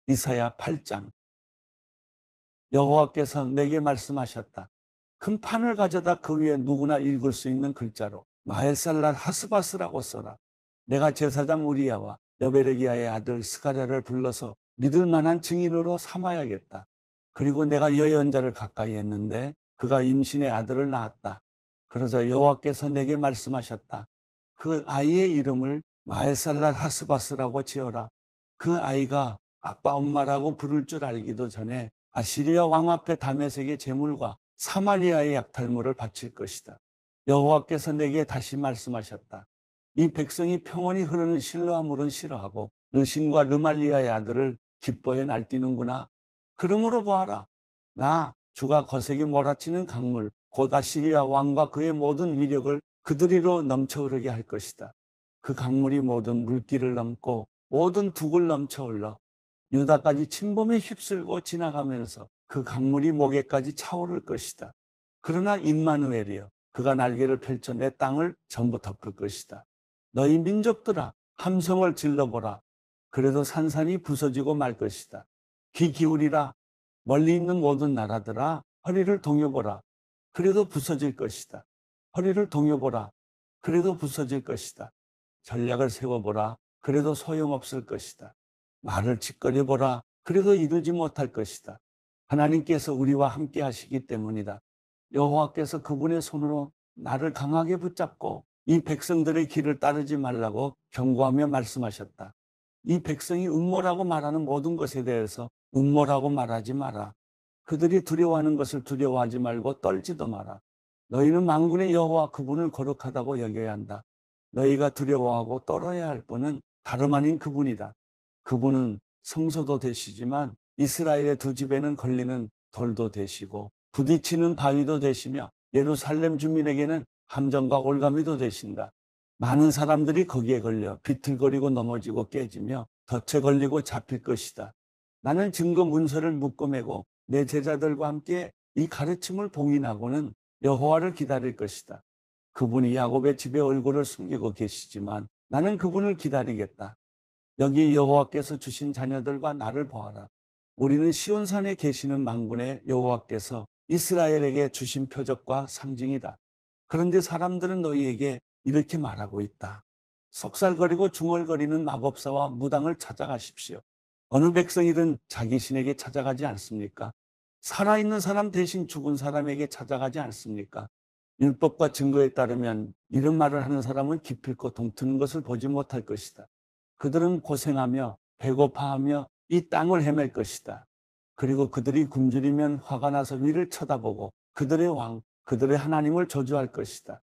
이사야 8장. 여호와께서 내게 말씀하셨다. 큰 판을 가져다 그 위에 누구나 읽을 수 있는 글자로 마헬살랄 하스바스라고 써라. 내가 제사장 우리야와 여베레기야의 아들 스가랴를 불러서 믿을 만한 증인으로 삼아야겠다. 그리고 내가 여연자를 가까이 했는데 그가 임신의 아들을 낳았다. 그러자 여호와께서 내게 말씀하셨다. 그 아이의 이름을 마헬살랄 하스바스라고 지어라. 그 아이가 아빠 엄마라고 부를 줄 알기도 전에 아시리아 왕 앞에 다메섹의 제물과 사마리아의 약탈물을 바칠 것이다. 여호와께서 내게 다시 말씀하셨다. 이 백성이 평온히 흐르는 실로아 물은 싫어하고 르신과 르말리아의 아들을 기뻐해 날뛰는구나. 그러므로 보아라. 나 주가 거세게 몰아치는 강물 곧 아시리아 왕과 그의 모든 위력을 그들이로 넘쳐 흐르게 할 것이다. 그 강물이 모든 물길을 넘고 모든 북을 넘쳐 흘러 유다까지 침범에 휩쓸고 지나가면서 그 강물이 목에까지 차오를 것이다. 그러나 임마누엘이여 그가 날개를 펼쳐 내 땅을 전부 덮을 것이다. 너희 민족들아 함성을 질러보라. 그래도 산산이 부서지고 말 것이다. 귀 기울이라. 멀리 있는 모든 나라들아 허리를 동여보라. 그래도 부서질 것이다. 허리를 동여보라. 그래도 부서질 것이다. 전략을 세워보라. 그래도 소용없을 것이다. 말을 짓거려보라. 그래도 이루지 못할 것이다. 하나님께서 우리와 함께 하시기 때문이다. 여호와께서 그분의 손으로 나를 강하게 붙잡고 이 백성들의 길을 따르지 말라고 경고하며 말씀하셨다. 이 백성이 음모라고 말하는 모든 것에 대해서 음모라고 말하지 마라. 그들이 두려워하는 것을 두려워하지 말고 떨지도 마라. 너희는 만군의 여호와 그분을 거룩하다고 여겨야 한다. 너희가 두려워하고 떨어야 할 분은 다름 아닌 그분이다. 그분은 성소도 되시지만 이스라엘의 두 집에는 걸리는 돌도 되시고 부딪히는 바위도 되시며 예루살렘 주민에게는 함정과 올가미도 되신다. 많은 사람들이 거기에 걸려 비틀거리고 넘어지고 깨지며 덫에 걸리고 잡힐 것이다. 나는 증거 문서를 묶어매고 내 제자들과 함께 이 가르침을 봉인하고는 여호와를 기다릴 것이다. 그분이 야곱의 집에 얼굴을 숨기고 계시지만 나는 그분을 기다리겠다. 여기 여호와께서 주신 자녀들과 나를 보아라. 우리는 시온산에 계시는 만군의 여호와께서 이스라엘에게 주신 표적과 상징이다. 그런데 사람들은 너희에게 이렇게 말하고 있다. 속살거리고 중얼거리는 마법사와 무당을 찾아가십시오. 어느 백성이든 자기 신에게 찾아가지 않습니까? 살아있는 사람 대신 죽은 사람에게 찾아가지 않습니까? 율법과 증거에 따르면 이런 말을 하는 사람은 기필코 동트는 것을 보지 못할 것이다. 그들은 고생하며 배고파하며 이 땅을 헤맬 것이다. 그리고 그들이 굶주리면 화가 나서 위를 쳐다보고 그들의 왕, 그들의 하나님을 저주할 것이다.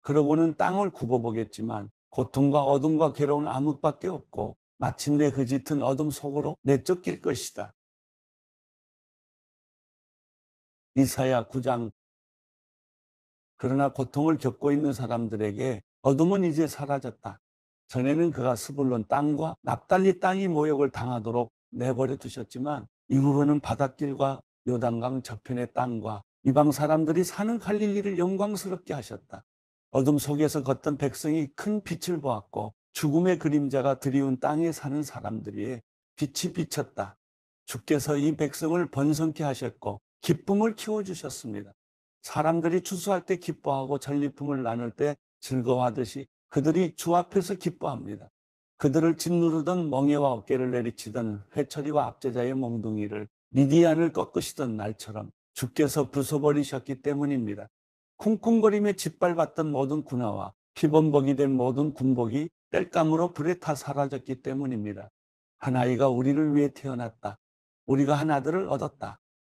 그러고는 땅을 굽어보겠지만 고통과 어둠과 괴로운 암흑밖에 없고 마침내 그 짙은 어둠 속으로 내쫓길 것이다. 이사야 9장. 그러나 고통을 겪고 있는 사람들에게 어둠은 이제 사라졌다. 전에는 그가 스불론 땅과 납달리 땅이 모욕을 당하도록 내버려 두셨지만 이후로는 바닷길과 요단강 저편의 땅과 이방 사람들이 사는 갈릴리를 영광스럽게 하셨다. 어둠 속에서 걷던 백성이 큰 빛을 보았고 죽음의 그림자가 드리운 땅에 사는 사람들이 빛이 비쳤다. 주께서 이 백성을 번성케 하셨고 기쁨을 키워주셨습니다. 사람들이 추수할 때 기뻐하고 전리품을 나눌 때 즐거워하듯이 그들이 주 앞에서 기뻐합니다. 그들을 짓누르던 멍에와 어깨를 내리치던 회초리와 압제자의 몽둥이를 미디안을 꺾으시던 날처럼 주께서 부숴버리셨기 때문입니다. 쿵쿵거리며 짓밟았던 모든 군화와 피범벅이 된 모든 군복이 땔감으로 불에 타 사라졌기 때문입니다. 한 아이가 우리를 위해 태어났다. 우리가 한 아들을 얻었다.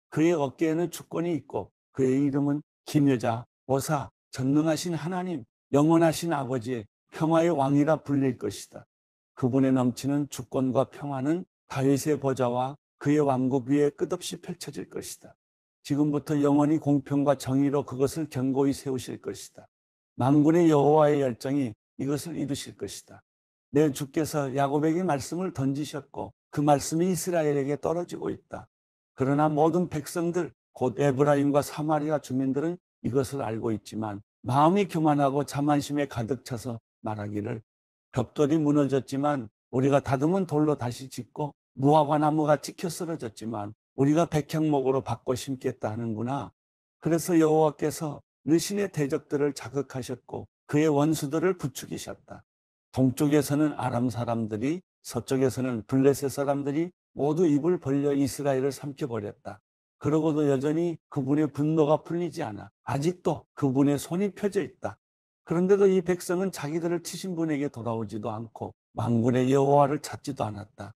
그의 어깨에는 주권이 있고 그의 이름은 기묘자, 보사, 전능하신 하나님, 영원하신 아버지의 평화의 왕이라 불릴 것이다. 그분의 넘치는 주권과 평화는 다윗의 보좌와 그의 왕국 위에 끝없이 펼쳐질 것이다. 지금부터 영원히 공평과 정의로 그것을 견고히 세우실 것이다. 만군의 여호와의 열정이 이것을 이루실 것이다. 내 주께서 야곱에게 말씀을 던지셨고 그 말씀이 이스라엘에게 떨어지고 있다. 그러나 모든 백성들 곧 에브라임과 사마리아 주민들은 이것을 알고 있지만 마음이 교만하고 자만심에 가득 차서 말하기를 벽돌이 무너졌지만 우리가 다듬은 돌로 다시 짓고 무화과 나무가 찍혀 쓰러졌지만 우리가 백향목으로 바꿔 심겠다 하는구나. 그래서 여호와께서 르신의 대적들을 자극하셨고 그의 원수들을 부추기셨다. 동쪽에서는 아람 사람들이, 서쪽에서는 블레셋 사람들이 모두 입을 벌려 이스라엘을 삼켜버렸다. 그러고도 여전히 그분의 분노가 풀리지 않아 아직도 그분의 손이 펴져 있다. 그런데도 이 백성은 자기들을 치신 분에게 돌아오지도 않고 만군의 여호와를 찾지도 않았다.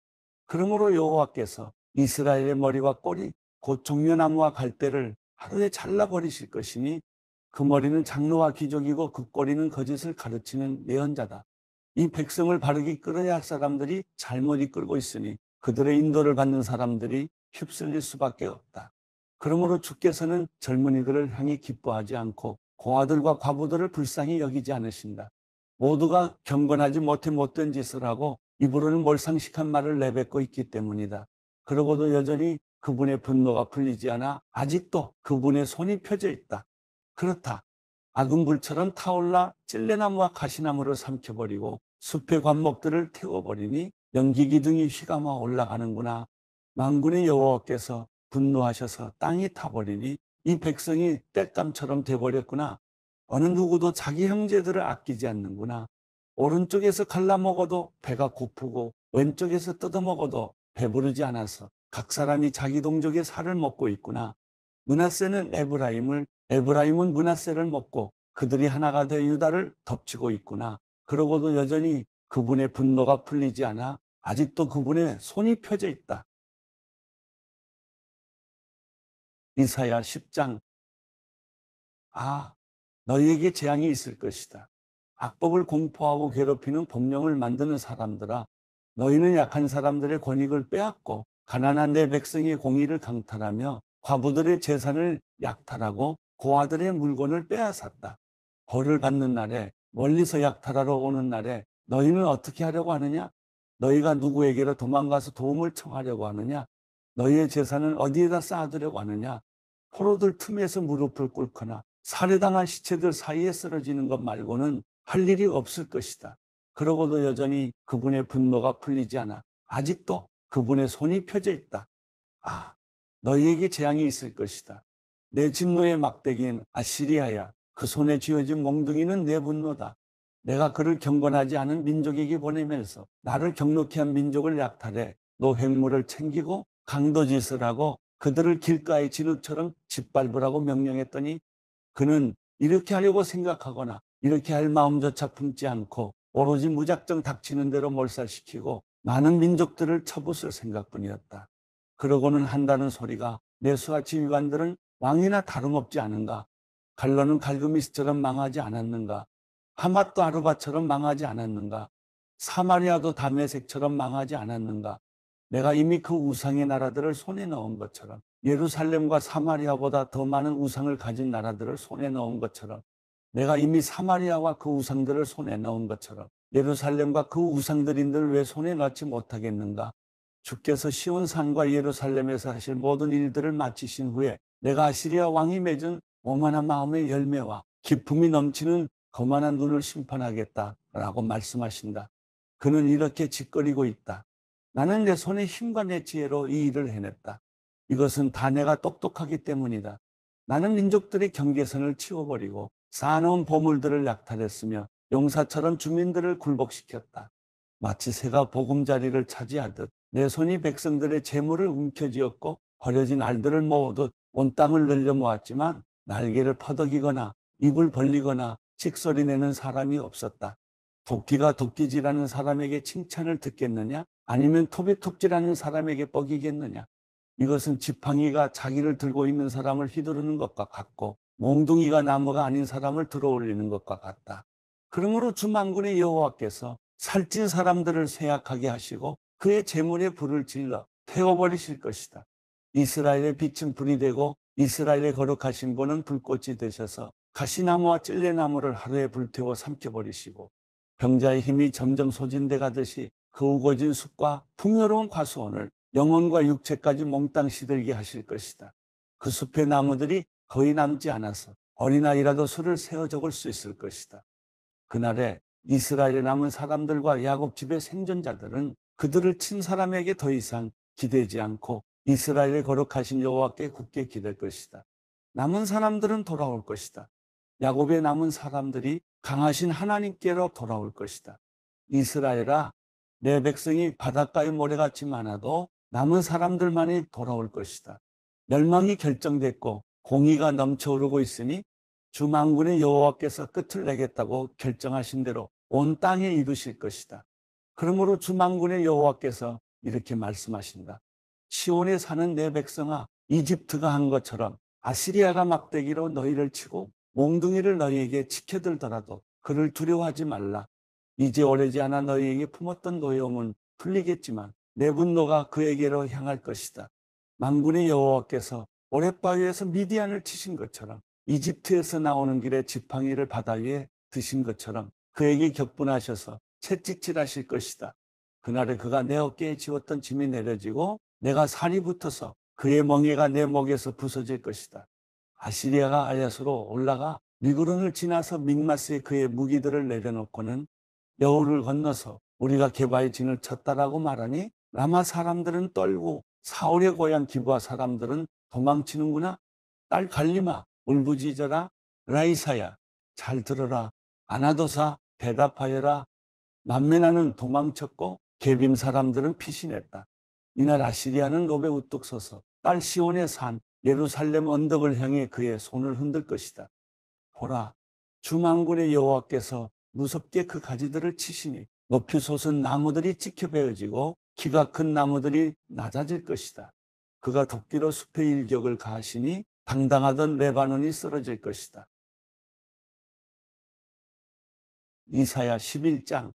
그러므로 여호와께서 이스라엘의 머리와 꼬리, 곧 종려나무와 갈대를 하루에 잘라버리실 것이니 그 머리는 장로와 귀족이고 그 꼬리는 거짓을 가르치는 예언자다. 이 백성을 바르게 이끌어야 할 사람들이 잘못 이끌고 있으니 그들의 인도를 받는 사람들이 휩쓸릴 수밖에 없다. 그러므로 주께서는 젊은이들을 향해 기뻐하지 않고 고아들과 과부들을 불쌍히 여기지 않으신다. 모두가 경건하지 못해 못된 짓을 하고 입으로는 몰상식한 말을 내뱉고 있기 때문이다. 그러고도 여전히 그분의 분노가 풀리지 않아 아직도 그분의 손이 펴져 있다. 그렇다. 악은 불처럼 타올라 찔레나무와 가시나무를 삼켜버리고 숲의 관목들을 태워버리니 연기 기둥이 휘감아 올라가는구나. 만군의 여호와께서 분노하셔서 땅이 타버리니 이 백성이 땔감처럼 돼버렸구나. 어느 누구도 자기 형제들을 아끼지 않는구나. 오른쪽에서 갈라먹어도 배가 고프고 왼쪽에서 뜯어먹어도 배부르지 않아서 각 사람이 자기 동족의 살을 먹고 있구나. 므낫세는 에브라임을, 에브라임은 므낫세를 먹고 그들이 하나가 되어 유다를 덮치고 있구나. 그러고도 여전히 그분의 분노가 풀리지 않아 아직도 그분의 손이 펴져 있다. 이사야 10장. 너희에게 재앙이 있을 것이다. 악법을 공포하고 괴롭히는 법령을 만드는 사람들아, 너희는 약한 사람들의 권익을 빼앗고 가난한 내 백성의 공의를 강탈하며 과부들의 재산을 약탈하고 고아들의 물건을 빼앗았다. 벌을 받는 날에, 멀리서 약탈하러 오는 날에 너희는 어떻게 하려고 하느냐? 너희가 누구에게로 도망가서 도움을 청하려고 하느냐? 너희의 재산은 어디에다 쌓아두려고 하느냐? 포로들 틈에서 무릎을 꿇거나 살해당한 시체들 사이에 쓰러지는 것 말고는 할 일이 없을 것이다. 그러고도 여전히 그분의 분노가 풀리지 않아 아직도 그분의 손이 펴져 있다. 너희에게 재앙이 있을 것이다. 내 진노의 막대기인 아시리아야, 그 손에 쥐어진 몽둥이는 내 분노다. 내가 그를 경건하지 않은 민족에게 보내면서 나를 경록히 한 민족을 약탈해 노획물을 챙기고 강도짓을 하고 그들을 길가의 진흙처럼 짓밟으라고 명령했더니 그는 이렇게 하려고 생각하거나 이렇게 할 마음조차 품지 않고 오로지 무작정 닥치는 대로 몰살시키고 많은 민족들을 쳐부술 생각뿐이었다. 그러고는 한다는 소리가 내수와 지휘관들은 왕이나 다름없지 않은가? 갈로는 갈그미스처럼 망하지 않았는가? 하맛도 아르바처럼 망하지 않았는가? 사마리아도 다메섹처럼 망하지 않았는가? 내가 이미 그 우상의 나라들을 손에 넣은 것처럼 예루살렘과 사마리아보다 더 많은 우상을 가진 나라들을 손에 넣은 것처럼 내가 이미 사마리아와 그 우상들을 손에 넣은 것처럼 예루살렘과 그 우상들인들 왜 손에 넣지 못하겠는가? 주께서 시온산과 예루살렘에서 하실 모든 일들을 마치신 후에 내가 아시리아 왕이 맺은 오만한 마음의 열매와 기품이 넘치는 거만한 눈을 심판하겠다라고 말씀하신다. 그는 이렇게 짓거리고 있다. 나는 내 손의 힘과 내 지혜로 이 일을 해냈다. 이것은 다 내가 똑똑하기 때문이다. 나는 민족들의 경계선을 치워버리고 쌓아놓은 보물들을 약탈했으며 용사처럼 주민들을 굴복시켰다. 마치 새가 보금자리를 차지하듯 내 손이 백성들의 재물을 움켜쥐었고 버려진 알들을 모으듯 온 땅을 늘려 모았지만 날개를 퍼덕이거나 입을 벌리거나 칙소리 내는 사람이 없었다. 도끼가 도끼질하는 사람에게 칭찬을 듣겠느냐? 아니면 톱이 톱질하는 사람에게 뻑이겠느냐? 이것은 지팡이가 자기를 들고 있는 사람을 휘두르는 것과 같고 몽둥이가 나무가 아닌 사람을 들어올리는 것과 같다. 그러므로 주 만군의 여호와께서 살찐 사람들을 쇠약하게 하시고 그의 재물에 불을 질러 태워버리실 것이다. 이스라엘의 빛은 불이 되고 이스라엘의 거룩하신 분은 불꽃이 되셔서 가시나무와 찔레나무를 하루에 불태워 삼켜버리시고 병자의 힘이 점점 소진돼 가듯이 그 우거진 숲과 풍요로운 과수원을 영혼과 육체까지 몽땅 시들게 하실 것이다. 그 숲의 나무들이 거의 남지 않아서 어린아이라도 수를 세어 적을 수 있을 것이다. 그날에 이스라엘에 남은 사람들과 야곱 집의 생존자들은 그들을 친 사람에게 더 이상 기대지 않고 이스라엘의 거룩하신 여호와께 굳게 기댈 것이다. 남은 사람들은 돌아올 것이다. 야곱의 남은 사람들이 강하신 하나님께로 돌아올 것이다. 이스라엘아, 내 백성이 바닷가의 모래같이 많아도 남은 사람들만이 돌아올 것이다. 멸망이 결정됐고 공의가 넘쳐오르고 있으니 주 만군의 여호와께서 끝을 내겠다고 결정하신 대로 온 땅에 이루실 것이다. 그러므로 주 만군의 여호와께서 이렇게 말씀하신다. 시온에 사는 내 백성아, 이집트가 한 것처럼 아시리아가 막대기로 너희를 치고 몽둥이를 너희에게 치켜들더라도 그를 두려워하지 말라. 이제 오래지 않아 너희에게 품었던 노여움은 풀리겠지만 내 분노가 그에게로 향할 것이다. 만군의 여호와께서 오랫바위에서 미디안을 치신 것처럼 이집트에서 나오는 길에 지팡이를 바다 위에 드신 것처럼 그에게 격분하셔서 채찍질하실 것이다. 그날에 그가 내 어깨에 지웠던 짐이 내려지고 내가 살이 붙어서 그의 멍에가 내 목에서 부서질 것이다. 아시리아가 아야스로 올라가 미그론을 지나서 믹마스에 그의 무기들을 내려놓고는 여호를 건너서 우리가 게바의 진을 쳤다라고 말하니 라마 사람들은 떨고 사울의 고향 기브아 사람들은 도망치는구나. 딸 갈리마 울부짖어라. 라이사야 잘 들어라. 아나도사 대답하여라. 만메나는 도망쳤고 게빔 사람들은 피신했다. 이날 아시리아는 롭에 우뚝 서서 딸 시온의 산 예루살렘 언덕을 향해 그의 손을 흔들 것이다. 보라, 주 만군의 여호와께서 무섭게 그 가지들을 치시니 높이 솟은 나무들이 찍혀 베어지고 키가 큰 나무들이 낮아질 것이다. 그가 도끼로 숲의 일격을 가하시니 당당하던 레바논이 쓰러질 것이다. 이사야 11장.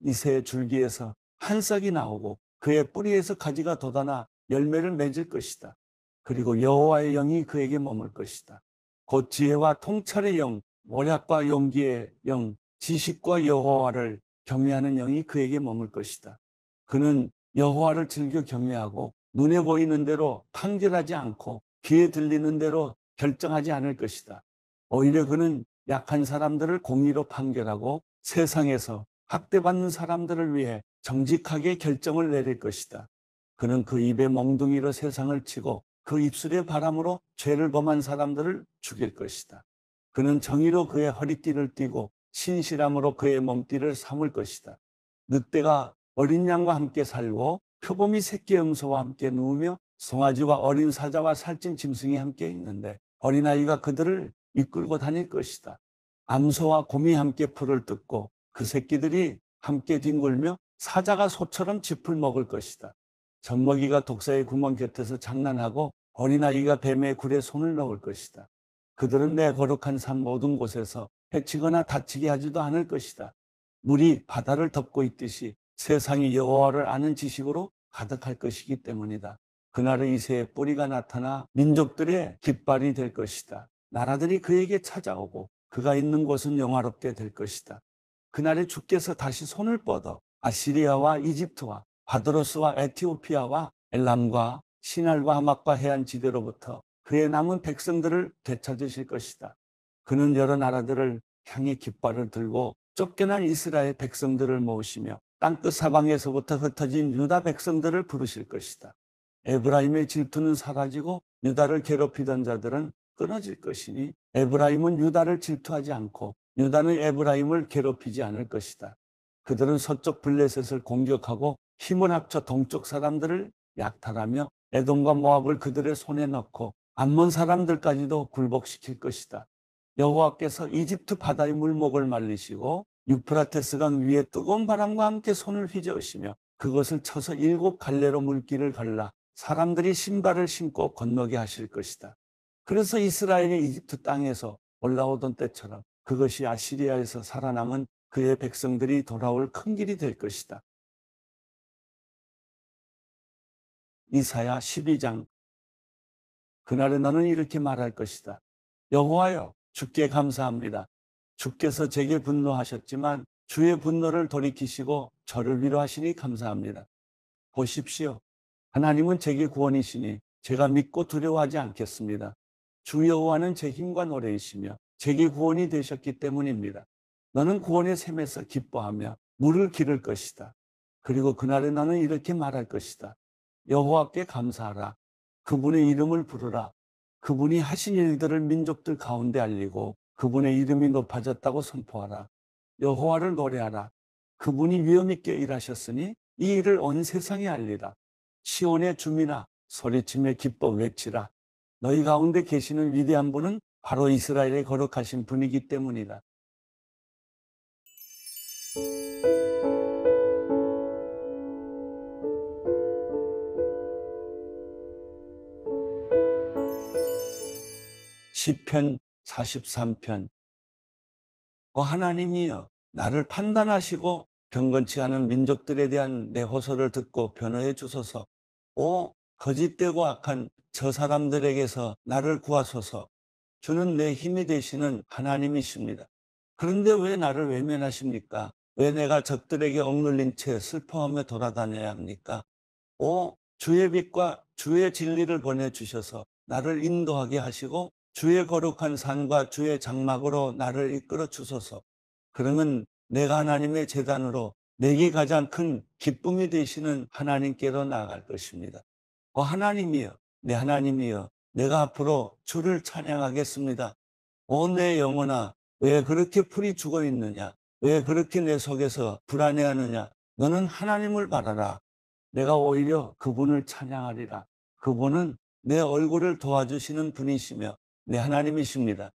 이새의 줄기에서 한 싹이 나오고 그의 뿌리에서 가지가 돋아나 열매를 맺을 것이다. 그리고 여호와의 영이 그에게 머물 것이다. 곧 지혜와 통찰의 영, 모략과 용기의 영, 지식과 여호와를 경외하는 영이 그에게 머물 것이다. 그는 여호와를 즐겨 경외하고 눈에 보이는 대로 판결하지 않고 귀에 들리는 대로 결정하지 않을 것이다. 오히려 그는 약한 사람들을 공의로 판결하고 세상에서 학대받는 사람들을 위해 정직하게 결정을 내릴 것이다. 그는 그 입에 몽둥이로 세상을 치고 그 입술의 바람으로 죄를 범한 사람들을 죽일 것이다. 그는 정의로 그의 허리띠를 띠고 신실함으로 그의 몸띠를 삼을 것이다. 늑대가 어린 양과 함께 살고 표범이 새끼 염소와 함께 누우며 송아지와 어린 사자와 살찐 짐승이 함께 있는데 어린아이가 그들을 이끌고 다닐 것이다. 암소와 곰이 함께 풀을 뜯고 그 새끼들이 함께 뒹굴며 사자가 소처럼 짚을 먹을 것이다. 젖먹이가 독사의 구멍 곁에서 장난하고 어린아이가 뱀의 굴에 손을 넣을 것이다. 그들은 내 거룩한 산 모든 곳에서 해치거나 다치게 하지도 않을 것이다. 물이 바다를 덮고 있듯이 세상이 여호와를 아는 지식으로 가득할 것이기 때문이다. 그날의 이새의 뿌리가 나타나 민족들의 깃발이 될 것이다. 나라들이 그에게 찾아오고 그가 있는 곳은 영화롭게 될 것이다. 그날에 주께서 다시 손을 뻗어 아시리아와 이집트와 바드로스와 에티오피아와 엘람과 시날과 하막과 해안 지대로부터 그의 남은 백성들을 되찾으실 것이다. 그는 여러 나라들을 향해 깃발을 들고 쫓겨난 이스라엘 백성들을 모으시며 땅끝 사방에서부터 흩어진 유다 백성들을 부르실 것이다. 에브라임의 질투는 사라지고 유다를 괴롭히던 자들은 끊어질 것이니 에브라임은 유다를 질투하지 않고 유다는 에브라임을 괴롭히지 않을 것이다. 그들은 서쪽 블레셋을 공격하고 힘을 합쳐 동쪽 사람들을 약탈하며 에돔과 모압을 그들의 손에 넣고 암몬 사람들까지도 굴복시킬 것이다. 여호와께서 이집트 바다의 물목을 말리시고 유프라테스 강 위에 뜨거운 바람과 함께 손을 휘저으시며 그것을 쳐서 7 갈래로 물길을 갈라 사람들이 신발을 신고 건너게 하실 것이다. 그래서 이스라엘이 이집트 땅에서 올라오던 때처럼 그것이 아시리아에서 살아남은 그의 백성들이 돌아올 큰 길이 될 것이다. 이사야 12장. 그날에 너는 이렇게 말할 것이다. 여호와여, 주께 감사합니다. 주께서 제게 분노하셨지만 주의 분노를 돌이키시고 저를 위로하시니 감사합니다. 보십시오. 하나님은 제게 구원이시니 제가 믿고 두려워하지 않겠습니다. 주 여호와는 제 힘과 노래이시며 제게 구원이 되셨기 때문입니다. 너는 구원의 샘에서 기뻐하며 물을 기를 것이다. 그리고 그날에 너는 이렇게 말할 것이다. 여호와께 감사하라. 그분의 이름을 부르라. 그분이 하신 일들을 민족들 가운데 알리고 그분의 이름이 높아졌다고 선포하라. 여호와를 노래하라. 그분이 위엄 있게 일하셨으니 이 일을 온 세상에 알리라. 시온의 주민아, 소리치며 기뻐 외치라. 너희 가운데 계시는 위대한 분은 바로 이스라엘의 거룩하신 분이기 때문이다. 시편 43편. 하나님이여, 나를 판단하시고 경건치 않은 민족들에 대한 내 호소를 듣고 변호해 주소서. 거짓되고 악한 저 사람들에게서 나를 구하소서. 주는 내 힘이 되시는 하나님이십니다. 그런데 왜 나를 외면하십니까? 왜 내가 적들에게 억눌린 채 슬퍼하며 돌아다녀야 합니까? 주의 빛과 주의 진리를 보내주셔서 나를 인도하게 하시고 주의 거룩한 산과 주의 장막으로 나를 이끌어 주소서. 그러면 내가 하나님의 제단으로 내게 가장 큰 기쁨이 되시는 하나님께로 나아갈 것입니다. 하나님이여, 내 하나님이여, 내가 앞으로 주를 찬양하겠습니다. 내 영혼아, 왜 그렇게 풀이 죽어 있느냐? 왜 그렇게 내 속에서 불안해하느냐? 너는 하나님을 바라라. 내가 오히려 그분을 찬양하리라. 그분은 내 얼굴을 도와주시는 분이시며 내 하나님이십니다.